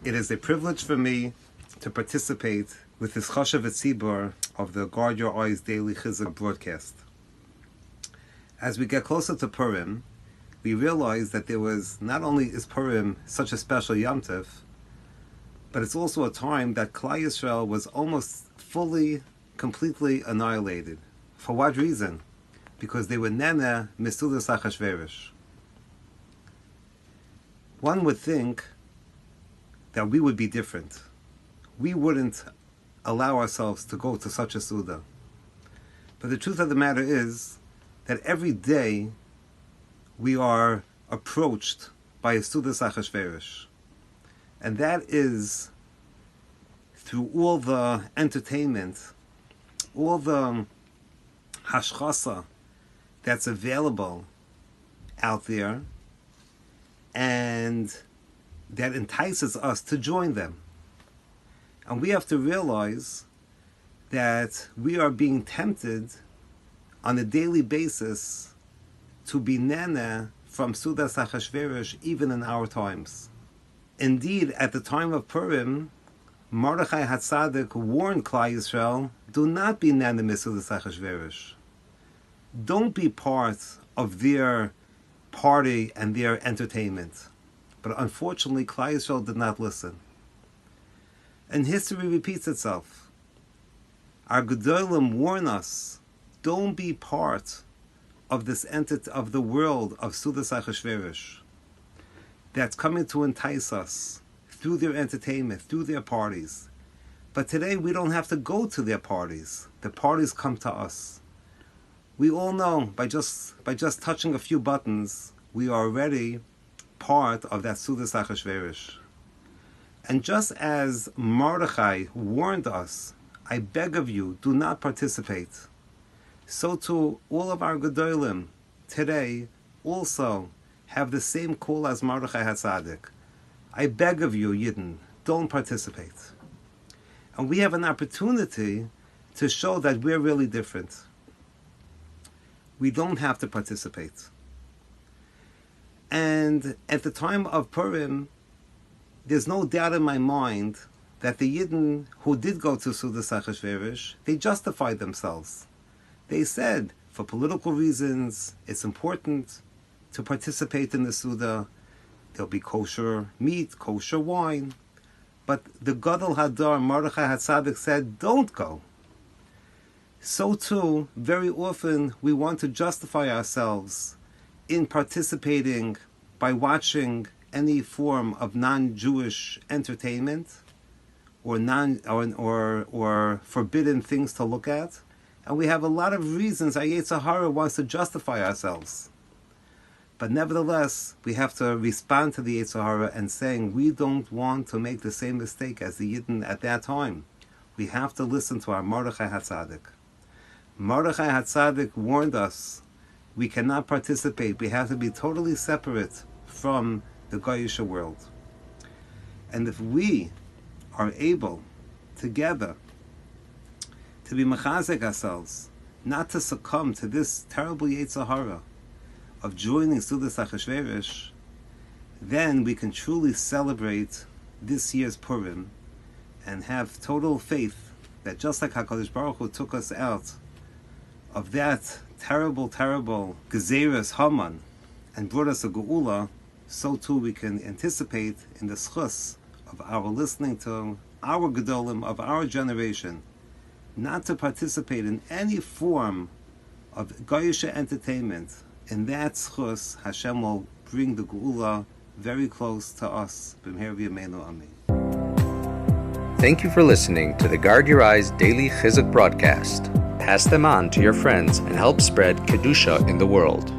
It is a privilege for me to participate with this Choshev Tzibur of the Guard Your Eyes Daily Chizuk broadcast. As we get closer to Purim, we realize that there was, not only is Purim such a special Yom Tov, but it's also a time that Klal Yisrael was almost fully, completely annihilated. For what reason? Because they were nene Seudas Achashveirosh. One would think that we would be different. We wouldn't allow ourselves to go to such a Seudah. But the truth of the matter is that every day we are approached by a Seudas Achashveirosh. And that is through all the entertainment, all the hashchasa that's available out there, and that entices us to join them. And we have to realize that we are being tempted on a daily basis to be nene from Seudas Achashveirosh even in our times. Indeed, at the time of Purim, Mordechai HaTzadik warned Klal Yisrael, do not be nene Seudas Achashveirosh. Don't be part of their party and their entertainment. But unfortunately, Klal Yisrael did not listen. And history repeats itself. Our Gedolim warn us, don't be part of this entity of the world of Seudas Achashveirosh that's coming to entice us through their entertainment, through their parties. But today we don't have to go to their parties. The parties come to us. We all know by just touching a few buttons, we are already part of that Seudas Achashveirosh. And just as Mordechai warned us, I beg of you, do not participate. So too, all of our Gedolim today also have the same call as Mordechai HaTzadik. I beg of you, Yidden, don't participate. And we have an opportunity to show that we're really different. We don't have to participate. And at the time of Purim, there's no doubt in my mind that the Yidden who did go to Seudas Achashveirosh, they justified themselves. They said, for political reasons, it's important to participate in the Seudah. There'll be kosher meat, kosher wine. But the Gadol Hadar, Mordechai HaTzadik, said, don't go. So too, very often, we want to justify ourselves in participating by watching any form of non-Jewish entertainment or forbidden things to look at. And we have a lot of reasons our Yetzer Hara wants to justify ourselves. But nevertheless, we have to respond to the Yetzer Hara and saying we don't want to make the same mistake as the Yidden at that time. We have to listen to our Mordechai HaTzadik. Mordechai HaTzadik warned us we cannot participate. We have to be totally separate from the Goyish world. And if we are able together to be mechazek ourselves, not to succumb to this terrible Yetzer Hara of joining Seudas Achashveirosh, then we can truly celebrate this year's Purim and have total faith that just like HaKadosh Baruch Hu took us out of that terrible, terrible Gezeres Haman and brought us a Geula, so too we can anticipate in the schus of our listening to our Gedolim of our generation, not to participate in any form of Goyish entertainment. In that schus, Hashem will bring the Geula very close to us. B'mher v'yameinu amen. Thank you for listening to the Guard Your Eyes Daily Chizuk broadcast. Pass them on to your friends and help spread Kedusha in the world.